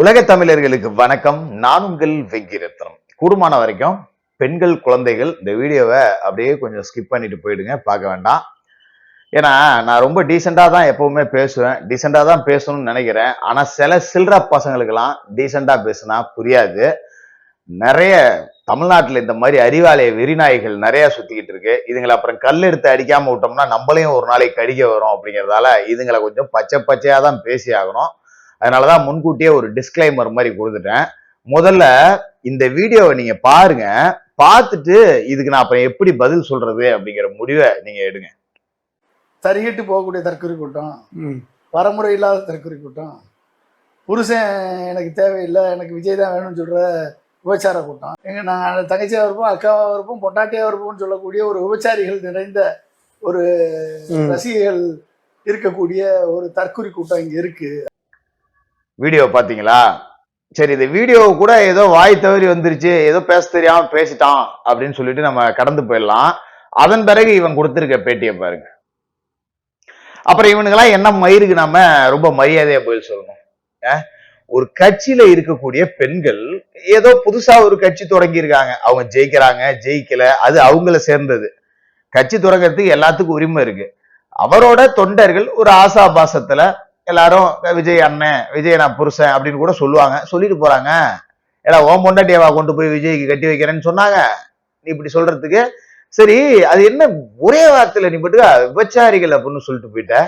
உலக தமிழர்களுக்கு வணக்கம். நான் உங்கள் வெங்கிரத்னம். கூடுமான வரைக்கும் பெண்கள், குழந்தைகள் இந்த வீடியோவை அப்படியே கொஞ்சம் ஸ்கிப் பண்ணிட்டு போயிடுங்க, பார்க்க வேண்டாம். ஏன்னா நான் ரொம்ப டீசெண்டா தான் எப்பவுமே பேசுவேன், டீசெண்டா தான் பேசணும்னு நினைக்கிறேன். ஆனா சில சில்லற பசங்களுக்கெல்லாம் டீசெண்டா பேசுனா புரியாது. நிறைய தமிழ்நாட்டுல இந்த மாதிரி அறிவாலய வெறிநாய்கள் நிறைய சுத்திக்கிட்டு இருக்கு. இதுங்களை அப்புறம் கல் எடுத்து அடிக்காம விட்டோம்னா நம்மளையும் ஒரு நாளைக்கு கடிக்க வரும். அப்படிங்கிறதால இதுங்களை கொஞ்சம் பச்சை பச்சையா தான் பேசி ஆகணும். அதனாலதான் முன்கூட்டியே ஒரு டிஸ்கிளைமர் மாதிரி கொடுத்துட்டேன். முதல்ல இந்த வீடியோவை நீங்க பாருங்க, பார்த்துட்டு இதுக்கு நான் அப்புறம் எப்படி பதில் சொல்றது அப்படிங்கிற முடிவை நீங்க எடுங்க. தறிகிட்டு போகக்கூடிய தற்கொலை கூட்டம், வரமுறை இல்லாத தற்கொலை கூட்டம், புருஷன் எனக்கு தேவையில்லை, எனக்கு விஜய் தான் வேணும்னு சொல்ற விபச்சார கூட்டம், நாங்கள் தங்கச்சியாக இருப்போம், அக்காவாக இருப்போம், பொண்டாட்டியாக இருப்போம்னு சொல்லக்கூடிய ஒரு விபச்சாரிகள் நிறைந்த ஒரு ரசிகைகள் இருக்கக்கூடிய ஒரு தற்கொலை கூட்டம் இங்க இருக்கு. வீடியோ பாத்தீங்களா? சரி, இந்த வீடியோ கூட ஏதோ வாய் தவறி வந்துருச்சு, ஏதோ பேச தெரியாம பேசிட்டான் அப்படின்னு சொல்லிட்டு நம்ம கடந்து போயிடலாம். அதன் பிறகு இவன் கொடுத்திருக்க பேட்டியை பாருங்க. அப்புறம் இவனுக்கெல்லாம் என்ன மயிருக்கு நாம ரொம்ப மரியாதையா பதில் சொல்லணும். ஒரு கட்சியில இருக்கக்கூடிய பெண்கள் ஏதோ புதுசா ஒரு கட்சி தொடங்கி இருக்காங்க, அவங்க ஜெயிக்கிறாங்க ஜெயிக்கல அது அவங்கள சேர்ந்தது. கட்சி தொடங்கிறதுக்கு எல்லாத்துக்கும் உரிமை இருக்கு. அவரோட தொண்டர்கள் ஒரு ஆசாபாசத்துல எல்லாரும் விஜய் அண்ணன், விஜய் நான் புருஷன் அப்படின்னு கூட சொல்லுவாங்க, சொல்லிட்டு போறாங்க. ஏடா ஓம் பொண்டாட்டியவா கொண்டு போய் விஜய்க்கு கட்டி வைக்கிறேன்னு சொன்னாங்க, நீ இப்படி சொல்றதுக்கு? சரி, அது என்ன ஒரே வார்த்தையில நீ போட்டு விபச்சாரிகள் அப்படின்னு சொல்லிட்டு போயிட்ட.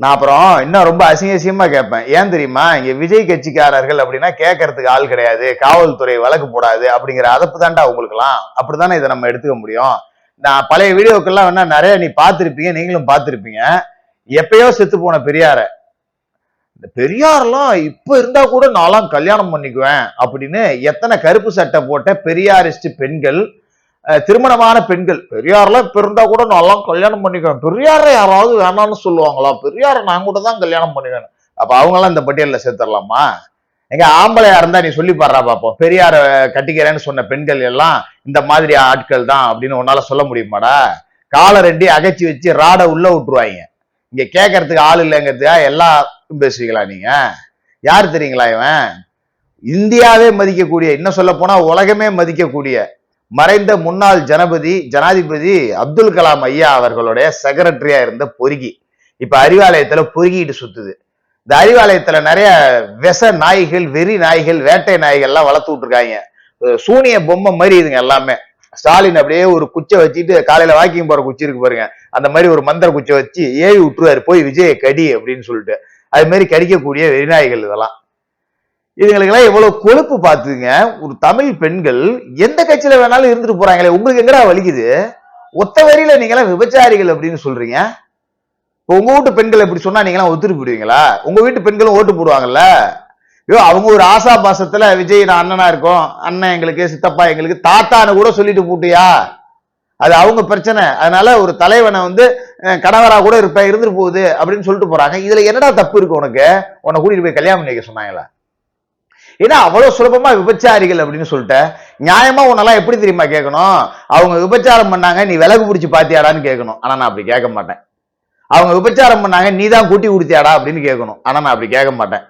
நான் அப்புறம் இன்னும் ரொம்ப அசிங்கமா கேட்பேன். ஏன் தெரியுமா? இங்க விஜய் கட்சிக்காரர்கள் அப்படின்னா கேட்கறதுக்கு ஆள் கிடையாது, காவல்துறை வழக்கு போடாது அப்படிங்கிற அதப்பு தாண்டா உங்களுக்கு எல்லாம். அப்படித்தானே இதை நம்ம எடுத்துக்க முடியும். நான் பழைய வீடியோக்கெல்லாம் வேணா நிறைய நீ பார்த்திருப்பீங்க, நீங்களும் பார்த்திருப்பீங்க. எப்பயோ செத்து போன பெரியார, இந்த பெரியாரெல்லாம் இப்ப இருந்தா கூட நான்லாம் கல்யாணம் பண்ணிக்குவேன் அப்படின்னு எத்தனை கருப்பு சட்டை போட்ட பெரியாரிஸ்ட் பெண்கள், திருமணமான பெண்கள், பெரியாரெல்லாம் இப்ப இருந்தா கூட நான்லாம் கல்யாணம் பண்ணிக்குவேன், பெரியார யாராவது வேணாம்னு சொல்லுவாங்களா, பெரியார நான் கூட தான் கல்யாணம் பண்ணிக்குவேன். அப்ப அவங்க எல்லாம் இந்த பட்டியல்ல சேர்த்துடலாமா? எங்க ஆம்பளையா இருந்தா நீ சொல்லி பாடுறா பாப்போம். பெரியார கட்டிக்கிறேன்னு சொன்ன பெண்கள் எல்லாம் இந்த மாதிரி ஆட்கள் தான் அப்படின்னு உன்னால சொல்ல முடியுமாடா? காலை ரெண்டி அகைச்சி வச்சு ராட உள்ள விட்டுருவாங்க. இங்க கேட்கறதுக்கு ஆள் இல்லைங்கிறதுக்கா எல்லாம் பேசுவீங்களா நீங்க? யாரு தெரியுங்களா இவன்? இந்தியாவே மதிக்கக்கூடிய, இன்னும் சொல்ல போனா உலகமே மதிக்கக்கூடிய மறைந்த முன்னாள் ஜனாதிபதி அப்துல் கலாம் ஐயா அவர்களுடைய செக்ரட்டரியா இருந்த பொறுக்கி இப்ப அறிவாலயத்துல பொறுக்கிட்டு சுத்துது. இந்த அறிவாலயத்துல நிறைய விச நாய்கள், வெறி நாய்கள், வேட்டை நாய்கள் எல்லாம் வளர்த்து விட்டுருக்காங்க. சூனிய பொம்மை மாதிரி இதுங்க எல்லாமே. ஸ்டாலின் அப்படியே ஒரு குச்சை வச்சுட்டு, காலையில வாக்கிங் போற குச்சி இருக்கு பாருங்க, அந்த மாதிரி ஒரு மந்திர குச்சை வச்சு ஏவி விட்டுருவாரு, போய் விஜய கடி அப்படின்னு சொல்லிட்டு. அது மாதிரி கடிக்கக்கூடிய வெறிநாய்கள் இதெல்லாம். இதுங்களுக்கெல்லாம் எவ்வளவு கொழுப்பு பாத்துங்க. ஒரு தமிழ் பெண்கள் எந்த கட்சியில வேணாலும் இருந்துட்டு போறாங்களே, உங்களுக்கு எங்கடா வலிக்குது? ஒத்த வரியில நீங்க எல்லாம் விபச்சாரிகள் அப்படின்னு சொல்றீங்க. இப்போ உங்க வீட்டு பெண்கள் எப்படி சொன்னா நீங்க எல்லாம் ஒத்துட்டு போடுவீங்களா? உங்க வீட்டு பெண்களும் ஓட்டு போடுவாங்கல்ல. ஐயோ, அவங்க ஒரு ஆசா பாசத்துல விஜய் நான் அண்ணனா இருக்கும், அண்ணன் எங்களுக்கு, சித்தப்பா எங்களுக்கு, தாத்தான்னு கூட சொல்லிட்டு போட்டியா, அது அவங்க பிரச்சனை. அதனால ஒரு தலைவனை கணவரா கூட இருப்பேன், இருந்துட்டு போகுது அப்படின்னு சொல்லிட்டு போறாங்க. இதுல என்னடா தப்பு இருக்கு உனக்கு? உன்னை கூட்டிட்டு போய் கல்யாணம் பண்ணிக்க சொன்னாங்களா? ஏன்னா அவ்வளவு சுலபமா விபச்சாரிகள் அப்படின்னு சொல்லிட்ட. நியாயமா உன்னெல்லாம் எப்படி தெரியுமா கேட்கணும்? அவங்க விபச்சாரம் பண்ணாங்க, நீ விலகு பிடிச்சி பாத்தியாடான்னு கேட்கணும். ஆனா நான் அப்படி கேட்க மாட்டேன். அவங்க விபச்சாரம் பண்ணாங்க, நீ தான் கூட்டி கொடுத்தியாடா அப்படின்னு கேட்கணும். ஆனா நான் அப்படி கேட்க மாட்டேன்.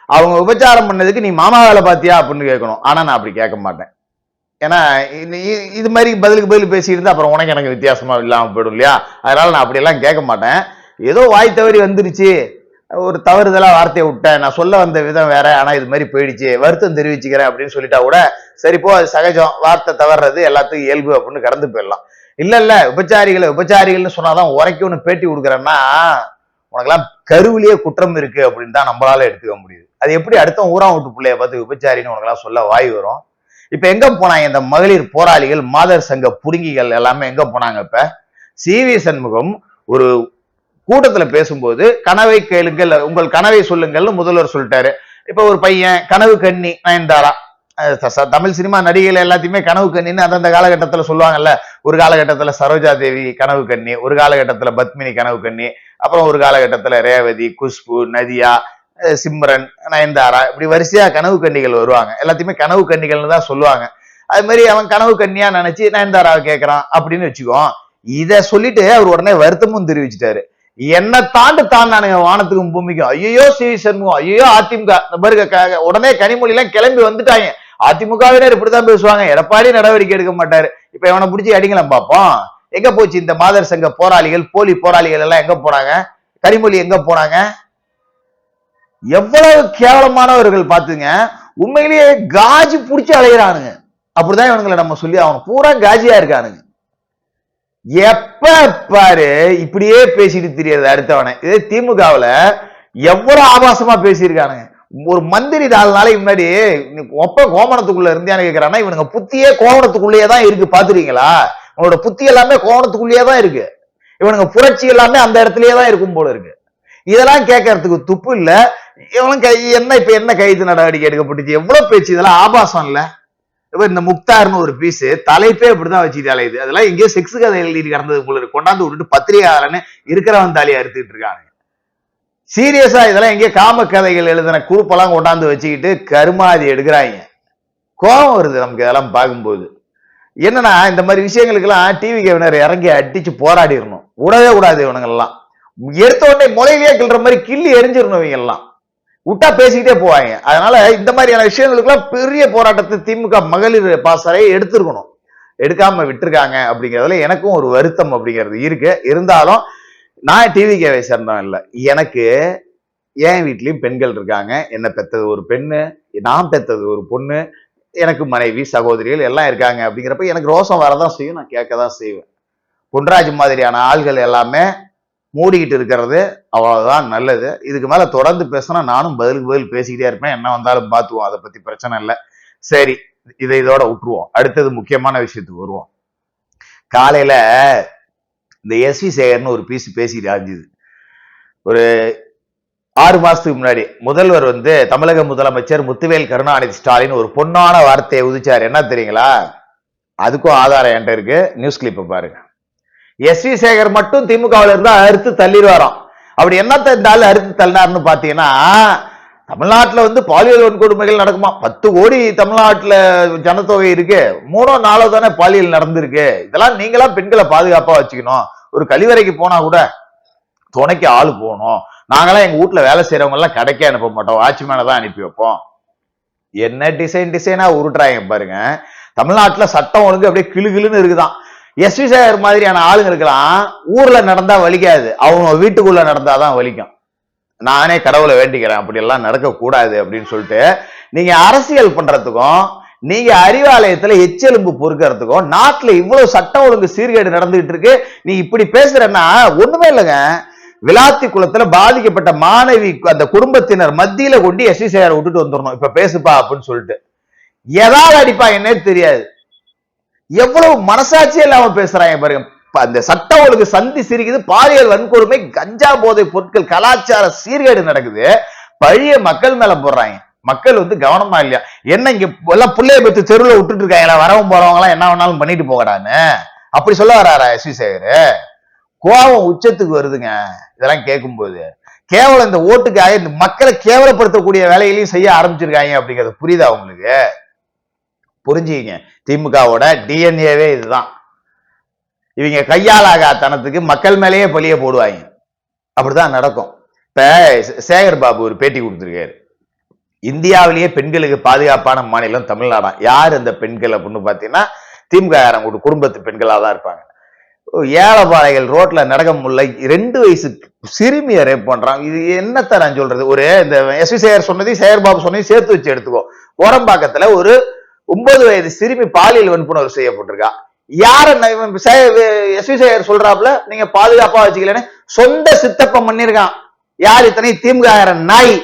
அவங்க விபச்சாரம் பண்ணதுக்கு நீ மாமா வேலை பாத்தியா அப்படின்னு கேட்கணும். ஆனா நான் அப்படி கேட்க மாட்டேன். ஏன்னா இது மாதிரி பதிலுக்கு பதில் பேசிட்டு அப்புறம் உனக்கு எனக்கு வித்தியாசமா இல்லாம போயிடும் இல்லையா? அதனால நான் அப்படியெல்லாம் கேட்க மாட்டேன். ஏதோ வாய் தவறி வந்துருச்சு, ஒரு தவறுதலா வார்த்தையை விட்டேன், நான் சொல்ல வந்த விதம் வேற, ஆனா இது மாதிரி போயிடுச்சு, வருத்தம் தெரிவிச்சுக்கிறேன் அப்படின்னு சொல்லிட்டா கூட சரிப்போ, அது சகஜம், வார்த்தை தவறுறது எல்லாத்துக்கும் இயல்பு அப்படின்னு கடந்து போயிடலாம். இல்ல விபச்சாரிகள்னு சொன்னாதான் உரைக்கும்னு பேட்டி கொடுக்குறேன்னா உனக்கெல்லாம் கருவிலேயே குற்றம் இருக்கு அப்படின்னு தான் நம்மளால எடுத்துக்க முடியுது. அது எப்படி அடுத்த ஊராம் வீட்டு பிள்ளைய பார்த்து விபச்சாரின்னு உனக்கெல்லாம் சொல்ல வாய் வரும்? இப்ப எங்க போனாங்க இந்த மகளிர் போராளிகள், மாதர் சங்க புடுங்கிகள் எல்லாமே எங்க போனாங்க? இப்ப CV சண்முகம் ஒரு கூட்டத்துல பேசும்போது கனவை கேளுங்கள், உங்கள் கனவை சொல்லுங்கள்னு முதல்வர் சொல்லிட்டாரு. இப்ப ஒரு பையன் கனவு கண்ணி நயன்தாரா, தமிழ் சினிமா நடிகைகள் எல்லாத்தையுமே கனவு கண்ணின்னு அந்தந்த காலகட்டத்துல சொல்லுவாங்கல்ல. ஒரு காலகட்டத்துல சரோஜா தேவி கனவு கண்ணி, ஒரு காலகட்டத்துல பத்மினி கனவு கண்ணி, அப்புறம் ஒரு காலகட்டத்துல ரேவதி, குஷ்பு, நதியா, சிம்ரன், நயன்தாரா, இப்படி வரிசையா கனவு கன்னிகள் வருவாங்க. எல்லாத்தையுமே கனவு கன்னிகள்னு தான் சொல்லுவாங்க. அது மாதிரி அவன் கனவு கன்னியா நினைச்சு நயன்தாராவை கேட்கறான் அப்படின்னு வச்சுக்கோ. இத சொல்லிட்டு அவர் உடனே வருத்தமும் தெரிவிச்சுட்டாரு. என்ன தாண்டானுங்க வானத்துக்கும் பூமிக்கும். ஐயோ சிவி சண்முகம், ஐயோ அதிமுக, இந்த பாருங்க உடனே கனிமொழி எல்லாம் கிளம்பி வந்துட்டாங்க. அதிமுகவினர் இப்படிதான் பேசுவாங்க, எடப்பாடி நடவடிக்கை எடுக்க மாட்டாரு. இப்ப இவனை பிடிச்சி அடிக்கலாம் பாப்போம். எங்க போச்சு இந்த மாதர் சங்க போராளிகள், போலி போராளிகள் எல்லாம் எங்க போனாங்க? கனிமொழி எங்க போனாங்க? எவ்வளவு கேவலமானவர்கள் பாத்துங்க. உண்மையிலேயே காஜி புடிச்சு அலையிறானுங்க. அப்படிதான் இவனுங்களை நம்ம சொல்லி அவன் பூரா காஜியா இருக்கானுங்க. எப்ப பாரு இப்படியே பேசிட்டு தெரியாது அடுத்தவனை. இதே திமுகவுல எவ்வளவு ஆபாசமா பேசியிருக்கானுங்க. ஒரு மந்திரி 4 நாளைக்கு முன்னாடி ஒப்ப கோமணத்துக்குள்ள இருந்தியான்னு கேக்குறான்னா, இவனுங்க புத்தியே கோவணத்துக்குள்ளேயே தான் இருக்கு. பாத்துறீங்களா? உங்களோட புத்தி எல்லாமே கோவணத்துக்குள்ளேயே தான் இருக்கு. இவனுங்க புரட்சி எல்லாமே அந்த இடத்துலயே தான் இருக்கும் போல இருக்கு. இதெல்லாம் கேட்கறதுக்கு துப்பு இல்ல. இவனுக்கு என்ன கைது நடவடிக்கை எடுக்கப்பட்டுச்சு? எவ்வளவு பேச்சு! இதெல்லாம் ஆபாசம் இல்ல? இந்த முக்தார்னு ஒரு பீஸ் தலைப்பே இப்படிதான் வச்சுட்டு அலையுது. அதெல்லாம் எங்கேயோ செக்ஸ் கதை எழுதிட்டு கிடந்தது போல கொண்டாந்து விட்டுட்டு பத்திரிகையாளன்னு இருக்கிறவன் தாலியை அறுத்துட்டு இருக்காங்க. சீரியஸா இதெல்லாம் எங்கேயோ காம கதைகள் எழுதின குரூப்பெல்லாம் கொண்டாந்து வச்சுக்கிட்டு கருமாதி எடுக்கிறாங்க. கோபம் வருது நமக்கு இதெல்லாம் பார்க்கும்போது. என்னன்னா இந்த மாதிரி விஷயங்களுக்கெல்லாம் டிவி கேவினர் இறங்கி அடிச்சு போராடிடணும். விடவே கூடாது. இவனுங்கெல்லாம் எடுத்த உடனே முளையிலேயே கிள்ற மாதிரி கிள்ளி எரிஞ்சிடணும். இவங்க எல்லாம் விட்டா பேசிக்கிட்டே போவாங்க. அதனால இந்த மாதிரியான விஷயங்களுக்கெல்லாம் பெரிய போராட்டத்தை திமுக மகளிர் பாசறை எடுத்திருக்கணும். எடுக்காம விட்டுருக்காங்க அப்படிங்கிறதுல எனக்கும் ஒரு வருத்தம் அப்படிங்கிறது இருக்கு. இருந்தாலும் நான் டிவி கேவை சேர்ந்தவன் இல்லை. எனக்கு என் வீட்லயும் பெண்கள் இருக்காங்க. என்ன பெத்தது ஒரு பெண்ணு, நான் பெத்தது ஒரு பொண்ணு, எனக்கு மனைவி சகோதரிகள் எல்லாம் இருக்காங்க. அப்படிங்கிறப்ப எனக்கு ரோசம் வரதான் செய்யும், நான் கேட்கதான் செய்வேன். பொன்ராஜ் மாதிரியான ஆள்கள் எல்லாமே மூடிக்கிட்டு இருக்கிறது அவ்வளவுதான் நல்லது. இதுக்கு மேல தொடர்ந்து பேசினா நானும் பதிலுக்கு பதில் பேசிக்கிட்டே இருப்பேன். என்ன வந்தாலும் பார்த்துவோம், அதை பத்தி பிரச்சனை இல்லை. சரி, இதோட விட்டுருவோம். அடுத்தது முக்கியமான விஷயத்துக்கு வருவோம். காலையில இந்த எஸ்வி சேகர்னு ஒரு பீஸ் பேசிட்டு ஆஞ்சுது. ஒரு 6 மாசத்துக்கு முன்னாடி முதல்வர் தமிழக முதலமைச்சர் முத்துவேல் கருணாநிதி ஸ்டாலின் ஒரு பொன்னான வார்த்தையை உதிச்சார். என்ன தெரியுங்களா? அதுக்கும் ஆதாரம் என்கிட்ட இருக்கு. நியூஸ் கிளிப்பை பாருங்க. எஸ்வி சேகர் மட்டும் திமுகவில் இருந்தா அறுத்து தள்ளிடுவாராம். அப்படி என்னத்த இந்த ஆள் அறுத்து தள்ளினார்னு பாத்தீங்கன்னா, தமிழ்நாட்டுல பாலியல் வன்கொடுமைகள் நடக்குமா? 10 கோடி தமிழ்நாட்டுல ஜனத்தொகை இருக்கு. 3ஓ 4ஓ தானே பாலியல் நடந்திருக்கு. இதெல்லாம் நீங்களா பெண்களை பாதுகாப்பா வச்சுக்கணும். ஒரு கழிவறைக்கு போனா கூட துணைக்கு ஆளு போகணும். நாங்களாம் எங்க வீட்டுல வேலை செய்யறவங்க எல்லாம் கடைக்கே அனுப்ப மாட்டோம், வாட்ச்மேனை தான் அனுப்பி வைப்போம். என்ன டிசைனா உருட்டுறாங்க பாருங்க. தமிழ்நாட்டுல சட்டம் ஒழுங்கு அப்படியே கிளுகிளுன்னு இருக்குதான். எஸ்வி சேகர் மாதிரியான ஆளுங்களுக்கெல்லாம் ஊர்ல நடந்தா வலிக்காது, அவங்க வீட்டுக்குள்ள நடந்தாதான் வலிக்கும். நானே கடவுளை வேண்டிக்கிறேன் அப்படி எல்லாம் நடக்க கூடாது அப்படின்னு சொல்லிட்டு நீங்க அரசியல் பண்றதுக்கும் நீங்க அறிவாலயத்துல எச்செலும்பு பொறுக்கிறதுக்கும் நாட்டுல இவ்வளவு சட்டம் ஒழுங்கு சீர்கேடு நடந்துகிட்டு இருக்கு. நீ இப்படி பேசுறன்னா ஒண்ணுமே இல்லைங்க. விளாத்தி குளத்துல பாதிக்கப்பட்ட மாணவி அந்த குடும்பத்தினர் மத்தியில கொண்டு எஸ்வி சேகர் விட்டுட்டு வந்துடணும். இப்ப பேசுப்பா அப்படின்னு சொல்லிட்டு எதாவது அடிப்பா என்னே தெரியாது. எவ்வளவு மனசாட்சியே இல்லாம பேசுறாங்க பாருங்க. அந்த சட்ட ஒழுங்கு சந்தி சிரிக்குது, பாலியல் வன்கொடுமை, கஞ்சா போதை பொருட்கள், கலாச்சார சீர்கேடு நடக்குது. பழைய மக்கள் மேல போடுறாங்க. மக்கள் கவனமா இல்லையா? என்ன இங்க எல்லாம் பிள்ளைய பத்தி தெருவில் விட்டுட்டு இருக்காங்க, வரவும் போறவங்க எல்லாம் என்ன வேணாலும் பண்ணிட்டு போகடான்னு அப்படி சொல்ல வராரா எஸ்வி சேகர்? கோபம் உச்சத்துக்கு வருதுங்க இதெல்லாம் கேட்கும் போது. கேவலம் இந்த ஓட்டுக்காக இந்த மக்களை கேவலப்படுத்தக்கூடிய வேலைகளையும் செய்ய ஆரம்பிச்சிருக்காங்க அப்படிங்கிறது புரியுதா உங்களுக்கு? புரிஞ்சுங்க. திமுகவோட டிஎன்ஏவே இதுதான். இவங்க கையாளாகத்தனத்துக்கு மக்கள் மேலேயே பழிய போடுவாங்க. அப்படிதான் நடக்கும். இப்ப சேகர் பாபு ஒரு பேட்டி கொடுத்திருக்காரு. இந்தியாவிலேயே பெண்களுக்கு பாதுகாப்பான மாநிலம் தமிழ்நாடா. யார் அந்த பெண்கள் அப்படின்னு பாத்தீங்கன்னா திமுக குடும்பத்து பெண்களா தான் இருப்பாங்க. ஏழைப்பாளைகள் ரோட்ல நடக்க முடியல, 2 வயசு சிறுமியை ரேப் பண்றான். இது என்னத்த நான் சொல்றது? ஒரு இந்த எஸ்வி சேகர் சொன்னதையும் சேகர் பாபு சொன்னதையும் சேர்த்து வச்சு எடுத்துக்கோ. கோரம்பாக்கத்துல ஒரு 9 வயது சிறுமி பாலியல் வன்புணர்வு செய்யப்பட்டிருக்கா. யார எஸ்வி சேகர் சொல்றாப்புல நீங்க பாதுகாப்பா வச்சுக்கலன்னு சொந்த சித்தப்பம் பண்ணிருக்கான். யார்? இத்தனை திமுக நாய்.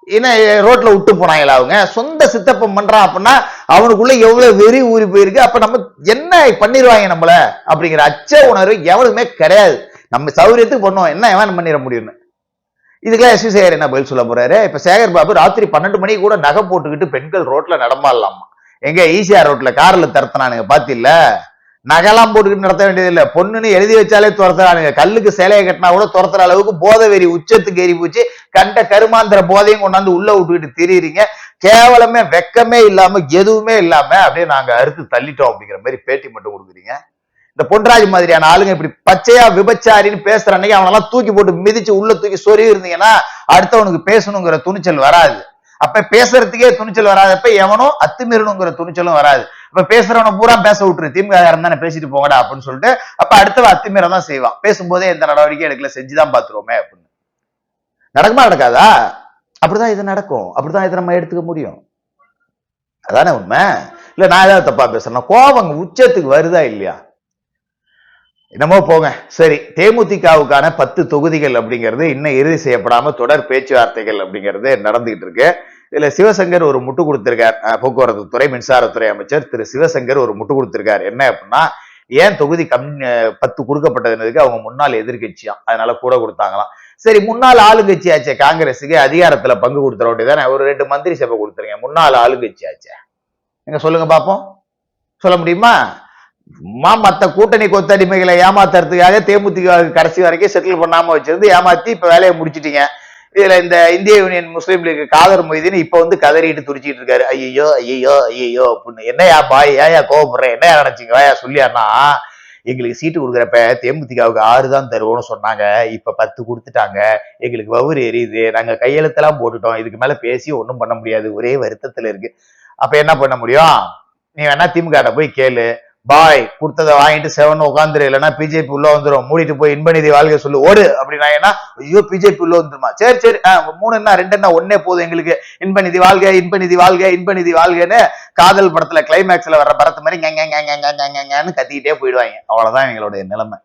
என்ன ரோட்ல விட்டு போனாங்களா? அவங்க சொந்த சித்தப்பம் பண்றான் அப்படின்னா அவனுக்குள்ள எவ்வளவு வெறி ஊறி போயிருக்கு. அப்ப நம்ம என்ன பண்ணிடுவாங்க நம்மள அப்படிங்கிற அச்ச உணர்வு எவனுமே கிடையாது. நம்ம சௌரியத்துக்கு பண்ணுவோம், என்ன எவன் பண்ணிட முடியும்னு. இதுக்கெல்லாம் எஸ்வி சேகர் என்ன பதில் சொல்ல போறாரு? இப்ப சேகர் பாபு ராத்திரி 12 மணிக்கு கூட நகை போட்டுக்கிட்டு பெண்கள் ரோட்ல நடமாடலாமா? எங்க ஈசிஆர் ரோட்ல கார்ல தரத்தினானுங்க பாத்தில்ல? நகைலாம் போட்டுக்கிட்டு நடத்த வேண்டியது இல்ல, பொண்ணுன்னு எழுதி வச்சாலே துரத்துறானுங்க. கல்லுக்கு சேலையை கட்டினா கூட துரத்துற அளவுக்கு போதை வெறி உச்சத்துக்கு ஏறி போச்சு. கண்ட கருமாந்திர போதையும் கொண்டாந்து உள்ள விட்டுக்கிட்டு திரியுறீங்க. கேவலமே வெக்கமே இல்லாம எதுவுமே இல்லாம அப்படியே நாங்க அறுத்து தள்ளிட்டோம் அப்படிங்கிற மாதிரி பேட்டி மட்டும் கொடுக்குறீங்க. இந்த பொன்ராஜ் மாதிரியான ஆளுங்க இப்படி பச்சையா விபச்சாரின்னு பேசுற அன்னைக்கு அவனெல்லாம் தூக்கி போட்டு மிதிச்சு உள்ள தூக்கி சொருகி இருந்தீங்கன்னா அடுத்தவனுக்கு பேசணுங்கிற துணிச்சல் வராது. அப்ப பேசுறதுக்கே துணிச்சல் வராதப்ப எவனும் அத்துமீறணுங்கிற துணிச்சலும் வராது. அப்ப பேசுறவனை பூரா பேச விட்டுரு, திமுக இருந்தானே பேசிட்டு போங்கடா அப்படின்னு சொல்லிட்டு அப்ப அடுத்தவன் அத்துமீற தான் செய்வான். பேசும்போதே எந்த நடவடிக்கை எடுக்கல, செஞ்சுதான் பாத்துருவோமே அப்படின்னு. நடக்குமா நடக்காதா? அப்படிதான் இது நடக்கும். அப்படிதான் இதை நம்ம எடுத்துக்க முடியும். அதானே உண்மை. இல்ல நான் ஏதாவது தப்பா பேசுறேன்? கோபம் உச்சத்துக்கு வருதா இல்லையா? என்னமோ போங்க. சரி, தேமுதிகவுக்கான 10 தொகுதிகள் அப்படிங்கிறது இன்னும் இறுதி செய்யப்படாம தொடர் பேச்சுவார்த்தைகள் அப்படிங்கிறது நடந்துகிட்டு இருக்கு. இதுல சிவசங்கர் ஒரு முட்டு கொடுத்திருக்கார். போக்குவரத்து துறை மின்சாரத்துறை அமைச்சர் திரு சிவசங்கர் ஒரு முட்டு கொடுத்திருக்கார். என்ன அப்படின்னா, ஏன் தொகுதி 10 கொடுக்கப்பட்டதுக்கு அவங்க முன்னாள் எதிர்கட்சியாம், அதனால கூட கொடுத்தாங்களாம். சரி, முன்னாள் ஆளுங்கட்சி ஆச்சே காங்கிரஸுக்கு அதிகாரத்துல பங்கு கொடுத்துற வேண்டியதானே, ஒரு 2 மந்திரி சபை கொடுத்துருங்க, முன்னாள் ஆளுங்கட்சி ஆச்சே. எங்க சொல்லுங்க பாப்போம், சொல்ல முடியுமா? மத்த கூட்டணி கொத்தடிமைகளை ஏமாத்துறதுக்காக தேமுதிக கடைசி வரைக்கும் செட்டில் பண்ணாம வச்சிருந்து ஏமாத்தி இப்ப வேலையை முடிச்சிட்டீங்க. இதுல இந்த இந்திய யூனியன் முஸ்லீம் லீக் காதர் மொய்தீன் இப்ப வந்து கதறிட்டு துடிச்சிட்டு இருக்காரு, ஐயோ ஐயோ ஐயோ அப்படின்னு. என்னையா பாய், ஏயா கோவப்படுற, என்னையா நினைச்சீங்க, வாயா சொல்லியானா, எங்களுக்கு சீட்டு கொடுக்குறப்ப தேமுதிகவுக்கு 6 தான் தருவோம்னு சொன்னாங்க, இப்ப 10 கொடுத்துட்டாங்க, எங்களுக்கு வவுறு எரியுது, நாங்க கையெழுத்தெல்லாம் போட்டுட்டோம், இதுக்கு மேல பேசி ஒன்றும் பண்ண முடியாது, ஒரே வருத்தத்துல இருக்கு. அப்ப என்ன பண்ண முடியும்? நீ வேணா திமுக போய் கேளு, பாய் கொடுத்ததை வாங்கிட்டு 7 உட்காந்துரு, இல்லைன்னா பிஜேபி உள்ள வந்துடும், மூடிட்டு போய் இன்பநிதி வாழ்க்கை சொல்லு ஓடு அப்படின்னா, ஏன்னா ஐயோ பிஜேபி உள்ள வந்துருமா, சரி சரி 3 என்ன 2 என்ன 1 போதும் எங்களுக்கு, இன்பநிதி வாழ்க இன்பநிதி வாழ்க இன்பநிதி வாழ்கன்னு காதல் படத்துல கிளைமேக்ஸ்ல வர்ற பரத்து மாதிரி கத்திக்கிட்டே போயிடுவாங்க. அவ்வளவுதான் எங்களுடைய நிலைமை.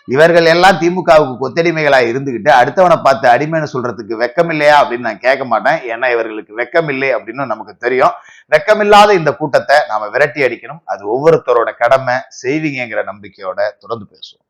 இவர்கள் எல்லாம் திமுகவுக்கு கொத்தடிமைகளா இருந்துகிட்டு அடுத்தவனை பார்த்து அடிமைன்னு சொல்றதுக்கு வெக்கம் இல்லையா அப்படின்னு நான் கேட்க மாட்டேன். ஏன்னா இவர்களுக்கு வெக்கம் இல்லை அப்படின்னு நமக்கு தெரியும். வெக்கமில்லாத இந்த கூட்டத்தை நாம விரட்டி அடிக்கணும். அது ஒவ்வொருத்தரோட கடமை. செய்வீங்கிற நம்பிக்கையோட தொடர்ந்து பேசுவோம்.